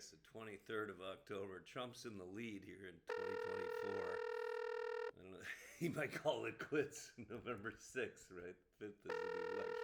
Christ, the 23rd of October. Trump's in the lead here in 2024. I don't know. He might call it quits November 6th, right? 5th is the election.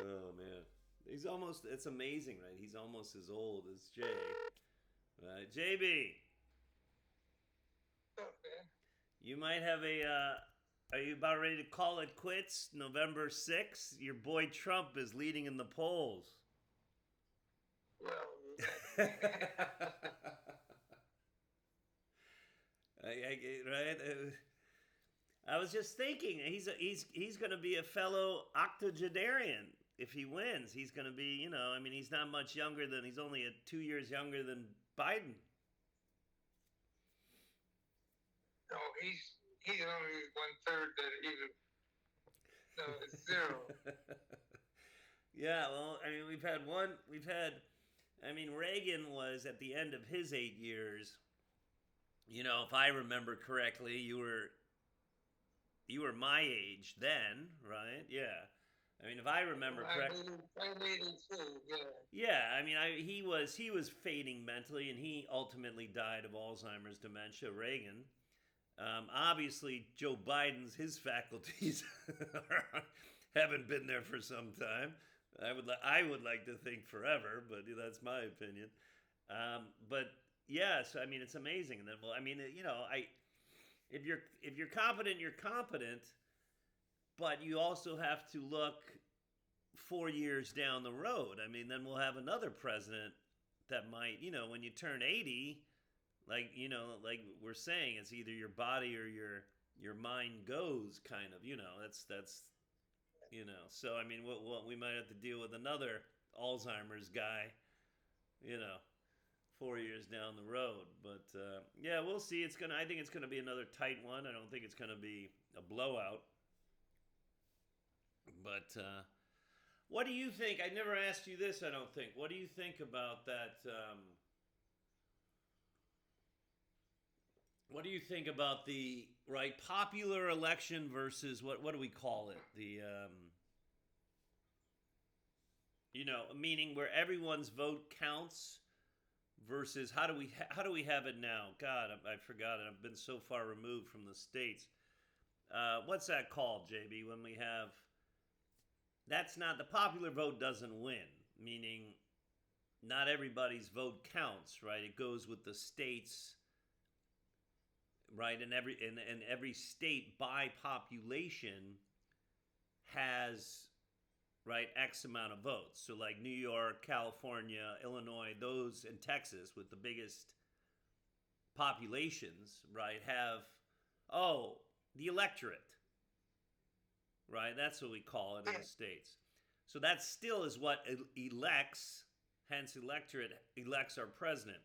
Oh, man. He's almost, it's amazing, right? He's almost as old as Jay. JB, Okay. you might have are you about ready to call it quits November 6th? Your boy Trump is leading in the polls. Well, Right? I was just thinking he's going to be a fellow octogenarian if he wins. He's going to be, I mean, he's not much younger than he's only 2 years younger than Biden. no, he's only one third that even no, it's zero. Yeah, well, I mean, I mean, Reagan was at the end of his 8 years. If I remember correctly, you were my age then, right? Yeah. I mean, if I remember correct, I'm 82. Yeah. yeah. I mean, he was fading mentally, and he ultimately died of Alzheimer's dementia. Reagan. Obviously, Joe Biden's his faculties haven't been there for some time. I would like to think forever, but that's my opinion. But yes, I mean it's amazing. And then, well, I mean, if you're competent, you're competent, but you also have to look 4 years down the road. I mean, then we'll have another president that might, when you turn 80, like we're saying, it's either your body or your mind goes, kind of. So I mean, we might have to deal with another Alzheimer's guy, you know 4 years down the road. But yeah, we'll see. I think it's gonna be another tight one. I don't think it's gonna be a blowout. But what do you think? I never asked you this. I don't think. What do you think about that? What do you think about the right popular election versus what do we call it? The meaning where everyone's vote counts versus how do we have it now? God, I forgot it. I've been so far removed from the states. What's that called, JB? When we have that's not the popular vote doesn't win, meaning not everybody's vote counts, right? It goes with the states, right? And every state by population has right X amount of votes. So like New York, California, Illinois, those and Texas with the biggest populations, right, have the electorate, right? That's what we call it in the states. So that still is what elects, hence electorate elects our president.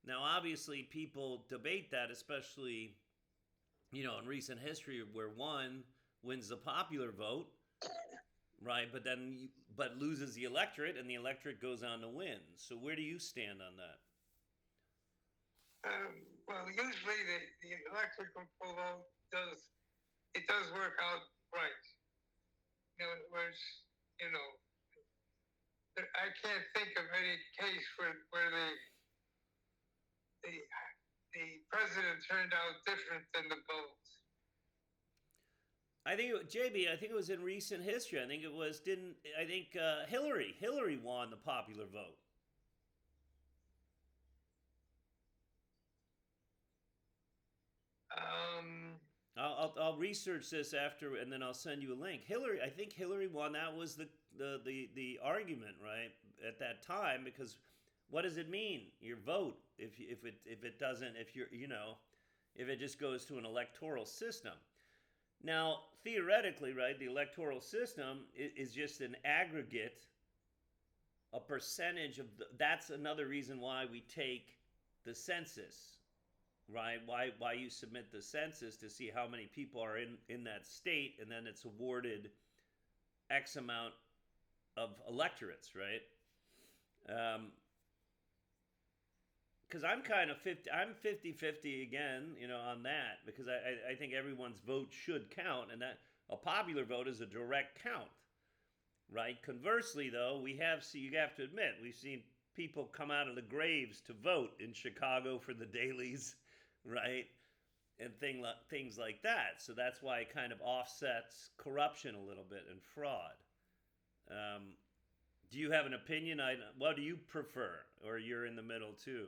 Now, obviously, people debate that, especially, in recent history where one wins the popular vote, right? But loses the electorate, and the electorate goes on to win. So where do you stand on that? Well, usually the electrical vote does work out right. Whereas, I can't think of any case where the the president turned out different than the votes. JB, I think it was in recent history. I think it was didn't I think Hillary won the popular vote. Um, I'll research this after, and then I'll send you a link. I think Hillary won. That was the argument, right, at that time, because what does it mean? Your vote, if it doesn't, if you're if it just goes to an electoral system. Now, theoretically, right, the electoral system is just an aggregate, a percentage of that's another reason why we take the census, right? Why you submit the census to see how many people are in that state, and then it's awarded X amount of electorates, right? Because I'm kind of 50-50 again, on that, because I think everyone's vote should count, and that a popular vote is a direct count, right? Conversely, though, you have to admit we've seen people come out of the graves to vote in Chicago for the dailies, right? And things like that. So that's why it kind of offsets corruption a little bit and fraud. Um, do you have an opinion? What do you prefer, or you're in the middle too?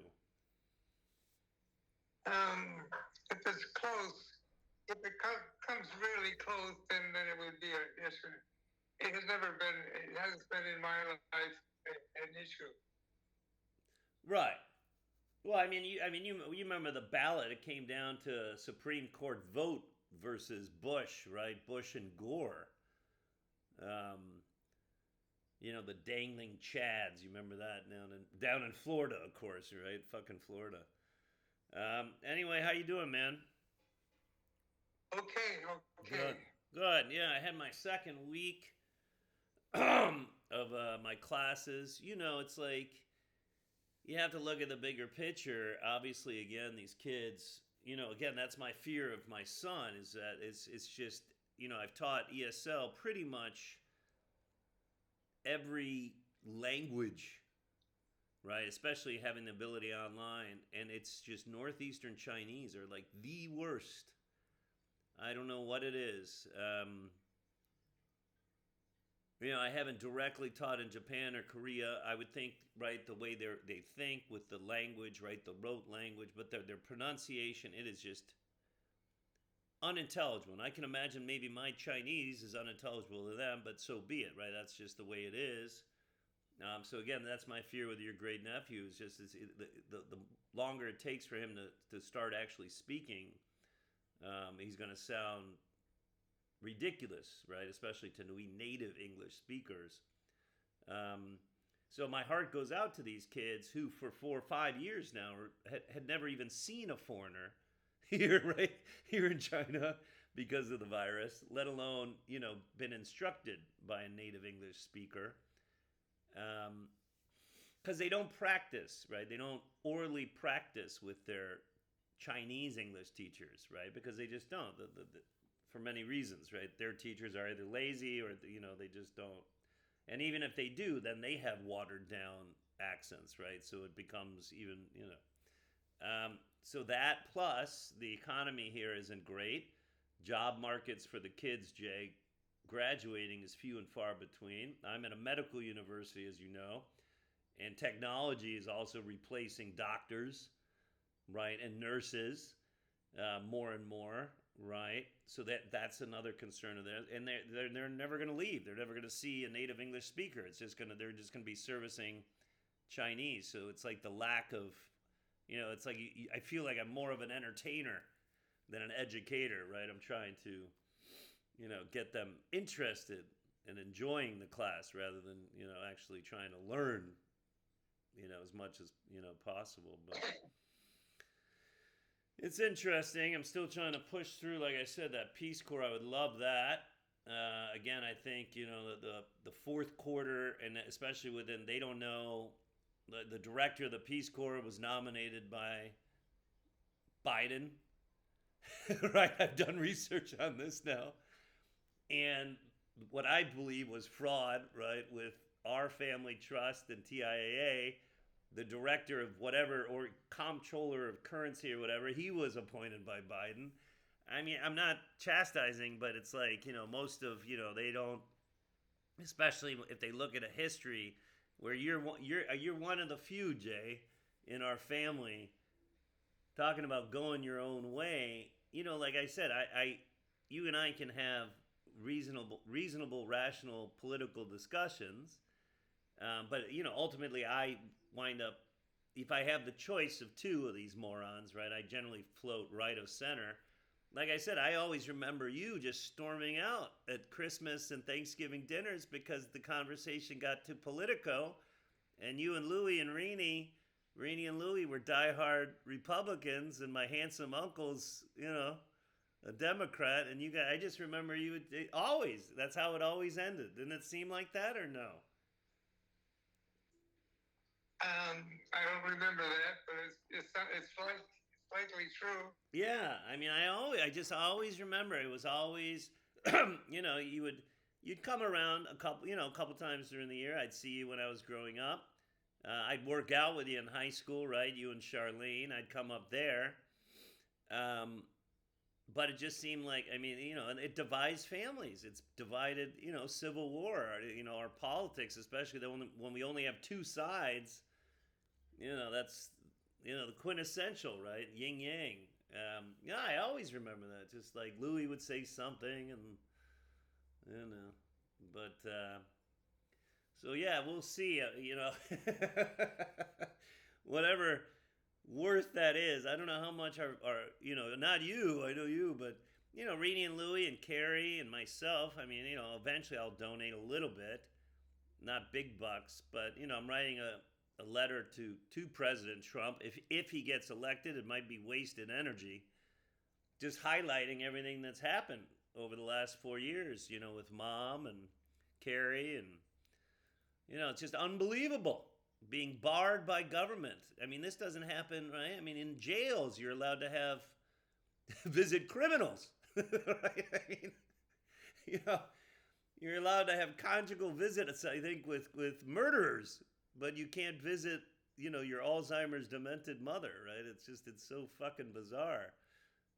If it's close, if it comes really close, then it would be an issue. It hasn't been in my life an issue. Right. Well, you remember the ballot? It came down to a Supreme Court vote versus Bush, right? Bush and Gore. Um, the dangling Chads. You remember that down in Florida, of course, right? Fucking Florida. Anyway, how you doing, man? Okay. Good. Good. Yeah, I had my second week of my classes. It's like you have to look at the bigger picture. Obviously, again, these kids. Again, that's my fear of my son. Is that it's just I've taught ESL pretty much every language, right? Especially having the ability online, and it's just Northeastern Chinese are like the worst. I don't know what it is. I haven't directly taught in Japan or Korea. I would think, right, the way they think with the language, right, the rote language, but their pronunciation, it is just unintelligible. And I can imagine maybe my Chinese is unintelligible to them, but so be it, right? That's just the way it is. So again, that's my fear with your great nephew. Is just the longer it takes for him to start actually speaking, he's going to sound ridiculous, right? Especially to native English speakers. So my heart goes out to these kids who, for 4 or 5 years now, had never even seen a foreigner here, right here in China because of the virus, let alone been instructed by a native English speaker. Because they don't practice, right? They don't orally practice with their Chinese English teachers, right? Because they just don't. For many reasons, right? Their teachers are either lazy or they just don't. And even if they do, then they have watered down accents, right? So it becomes even so that plus the economy here isn't great. Job markets for the kids, Jay, graduating is few and far between. I'm at a medical university, as you know, and technology is also replacing doctors, right, and nurses more and more. Right, so that's another concern of theirs, and they're never going to leave. They're never going to see a native English speaker. They're just going to be servicing Chinese. So it's like the lack of, it's like I feel like I'm more of an entertainer than an educator, right? I'm trying to, get them interested and enjoying the class rather than actually trying to learn, as much as possible, but. It's interesting. I'm still trying to push through, like I said, that Peace Corps. I would love that. Again, I think the fourth quarter, and especially within, they don't know. The director of the Peace Corps was nominated by Biden. Right, I've done research on this now, and what I believe was fraud. Right, with our Family Trust and TIAA. The director of whatever, or comptroller of currency or whatever, he was appointed by Biden. I mean, I'm not chastising, but it's like, most of, they don't, especially if they look at a history where you're one of the few, Jay, in our family, talking about going your own way. Like I said, you and I can have reasonable, rational political discussions. But ultimately, I wind up, if I have the choice of two of these morons, right, I generally float right of center. Like I said, I always remember you just storming out at Christmas and Thanksgiving dinners because the conversation got to Politico, and you and Louie and Rini and Louie were diehard Republicans, and my handsome uncle's, a Democrat, and you guys, I just remember you would always, that's how it always ended. Didn't it seem like that, or no? I don't remember that, but it's likely true. Yeah, I mean, I just always remember it was always, you'd come around a couple times during the year. I'd see you when I was growing up, I'd work out with you in high school, right? You and Charlene. I'd come up there. Um, but it just seemed like, I mean, it divides families. It's divided, civil war, our politics, especially when we only have two sides. That's the quintessential, right? Yin yang. Yeah, I always remember that. Just like Louis would say something, and you know, but so yeah, we'll see. Whatever worth that is. I don't know how much our not you. I know you, but Reenie and Louie and Carrie and myself. I mean, eventually I'll donate a little bit, not big bucks, but I'm writing a letter to President Trump. If he gets elected, it might be wasted energy. Just highlighting everything that's happened over the last 4 years, with Mom and Carrie, and it's just unbelievable being barred by government. I mean, this doesn't happen, right? I mean, in jails, you're allowed to have visit criminals, right? I mean, you're allowed to have conjugal visits, I think, with murderers, but you can't visit, your Alzheimer's demented mother, right? It's so fucking bizarre.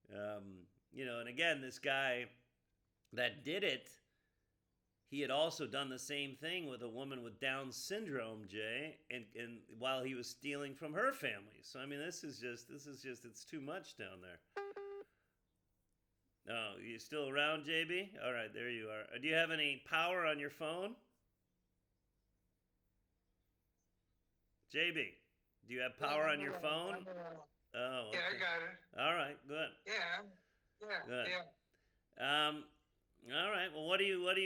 And again, this guy that did it, he had also done the same thing with a woman with Down syndrome, Jay, and while he was stealing from her family. So I mean, this is just it's too much down there. Oh, you still around, JB? All right, there you are. Do you have any power on your phone? JB, do you have power on your phone? Oh, okay. Yeah, I got it. All right, good. Yeah, Good. yeah. All right. Well,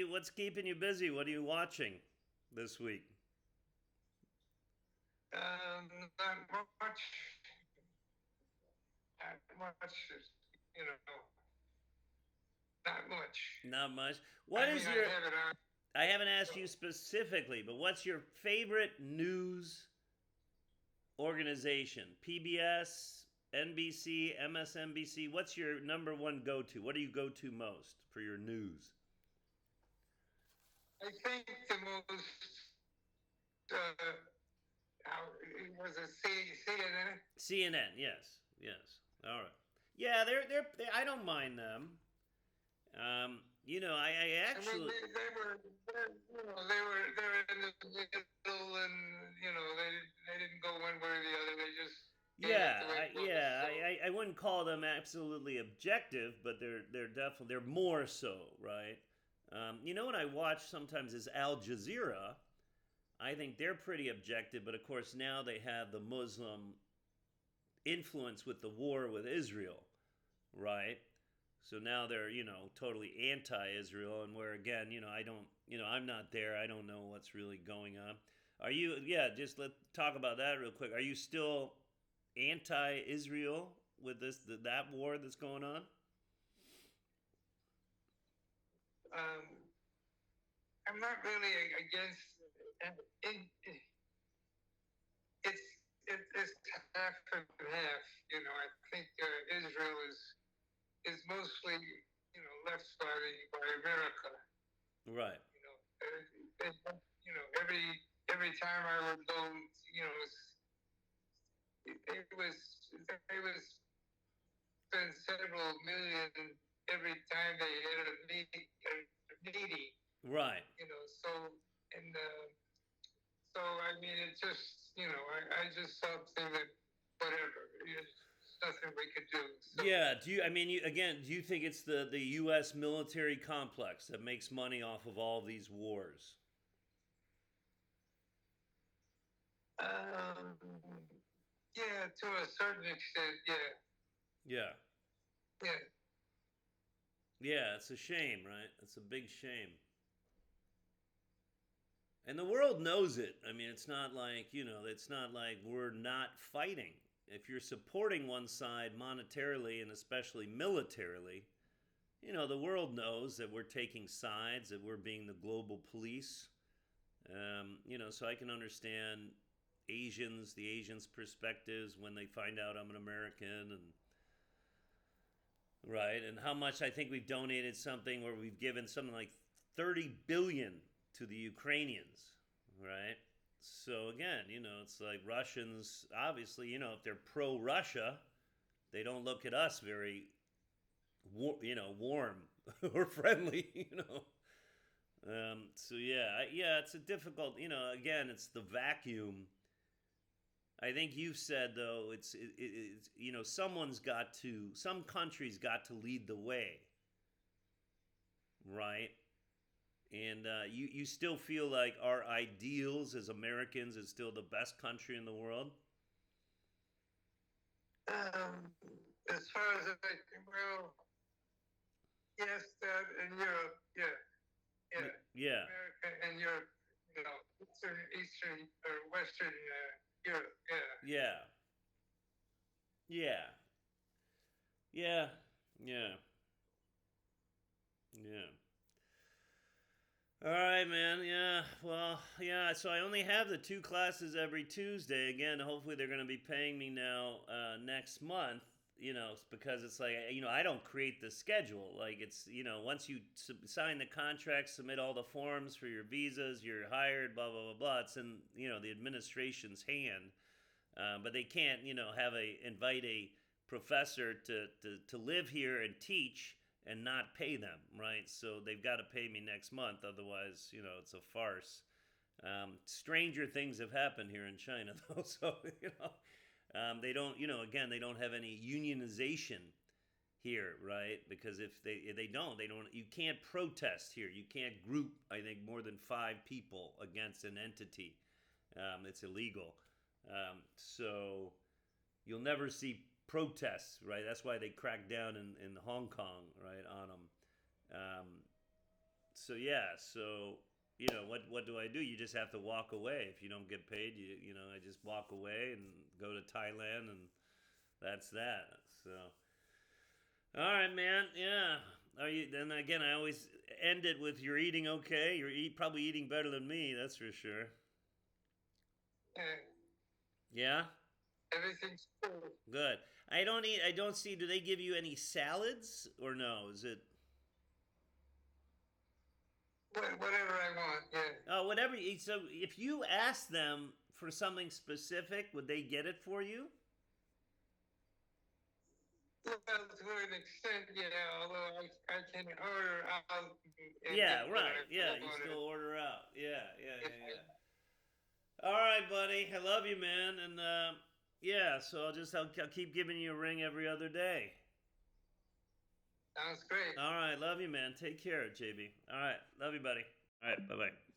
what's keeping you busy? What are you watching this week? Not much. Not much. You know, not much. Not much. What is your? I haven't asked you specifically, but what's your favorite news organization? PBS, NBC, MSNBC. What's your number one go-to? What do you go to most for your news? I think the most was it CNN? CNN, yes. All right. Yeah, they're I don't mind them. I actually. I mean, they were in the middle, and they didn't go one way or the other. They just I wouldn't call them absolutely objective, but they're definitely they're more so, right? What I watch sometimes is Al Jazeera. I think they're pretty objective, but of course now they have the Muslim influence with the war with Israel, right? So now they're, totally anti-Israel, and where again, I'm not there. I don't know what's really going on. Are you? Yeah, just let's talk about that real quick. Are you still anti-Israel with that war that's going on? I'm not really against. It's half and half. I think Israel is mostly left by America. Right. Every time I would go, they was spend several million every time they hit a meeting. Right. So and so I mean it just I just something that whatever. Nothing we could do. So. Yeah. Do you think it's the U.S. military complex that makes money off of all these wars? Yeah, to a certain extent, yeah. Yeah. Yeah, it's a shame, right? It's a big shame. And the world knows it. I mean, it's not like, it's not like we're not fighting. If you're supporting one side monetarily and especially militarily, the world knows that we're taking sides, that we're being the global police. So I can understand the Asians' perspectives when they find out I'm an American, and how much I think we've donated something, or we've given something like $30 billion to the Ukrainians, right? So again, it's like Russians, obviously, if they're pro-Russia, they don't look at us very, warm or friendly. So yeah, it's a difficult. Again, it's the vacuum. I think you've said though, it's some countries got to lead the way, right? And you still feel like our ideals as Americans is still the best country in the world? Um, as far as well, yes, that in Europe, yeah, yeah, Yeah, America and Europe, Eastern or Western Europe, yeah. yeah, yeah, yeah, yeah, yeah. All right, man. Yeah. Well, yeah. So I only have the two classes every Tuesday. Again, hopefully they're going to be paying me now next month. Because it's like I don't create the schedule. Like once you sign the contract, submit all the forms for your visas, you're hired. Blah blah blah blah. It's in the administration's hand. But they can't invite a professor to live here and teach and not pay them, right? So they've got to pay me next month, otherwise, it's a farce. Stranger things have happened here in China, though. So they don't, again, they don't have any unionization here, right? Because if they don't, you can't protest here. You can't group, I think, more than 5 people against an entity. It's illegal. So you'll never see protests, right? That's why they cracked down in Hong Kong, right, on them. So yeah, what do I do? You just have to walk away if you don't get paid. I just walk away and go to Thailand, and that's that. So, all right, man. Yeah. Are you? Then again, I always end it with "You're eating okay. Probably eating better than me. That's for sure." Yeah. Yeah. Everything's cool. Good. I don't eat. I don't see. Do they give you any salads or no? Is it? Whatever I want. Yeah. Oh, whatever you eat. So if you ask them for something specific, would they get it for you? Well, to an extent, yeah. Although I can order out. Yeah. Right. Yeah. You still order out. Yeah. Yeah. Yeah. Yeah. All right, buddy. I love you, man. And yeah. So I'll keep giving you a ring every other day. Sounds great. All right. Love you, man. Take care, JB. All right. Love you, buddy. All right. Bye bye.